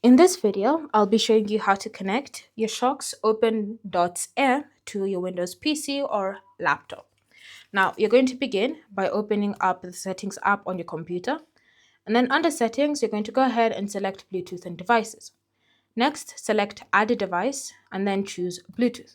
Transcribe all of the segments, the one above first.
In this video, I'll be showing you how to connect your Shokz OpenDots Air to your Windows PC or laptop. Now, you're going to begin by opening up the Settings app on your computer. And then under Settings, you're going to go ahead and select Bluetooth and Devices. Next, select Add a Device and then choose Bluetooth.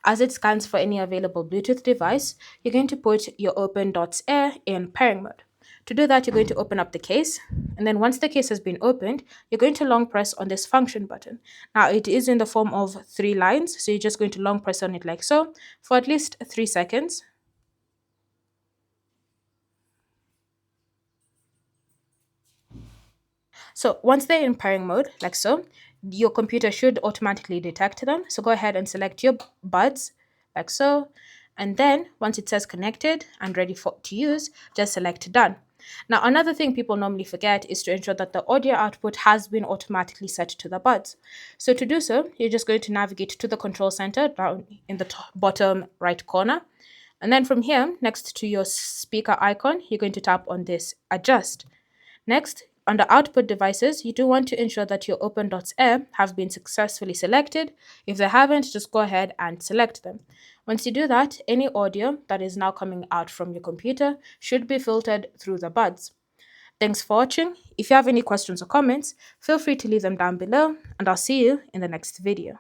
As it scans for any available Bluetooth device, you're going to put your OpenDots Air in pairing mode. To do that, you're going to open up the case, and then once the case has been opened, you're going to long press on this function button. Now, it is in the form of 3 lines, so you're just going to long press on it like so for at least 3 seconds. So once they're in pairing mode, like so, your computer should automatically detect them. So go ahead and select your buds, like so. And then once it says connected and ready to use, just select done. Now, another thing people normally forget is to ensure that the audio output has been automatically set to the buds. So to do so, you're just going to navigate to the control center down in the bottom right corner. And then from here, next to your speaker icon, you're going to tap on this adjust. Next, under output devices, you do want to ensure that your OpenDots Air have been successfully selected. If they haven't, just go ahead and select them. Once you do that, any audio that is now coming out from your computer should be filtered through the buds. Thanks for watching. If you have any questions or comments, feel free to leave them down below, and I'll see you in the next video.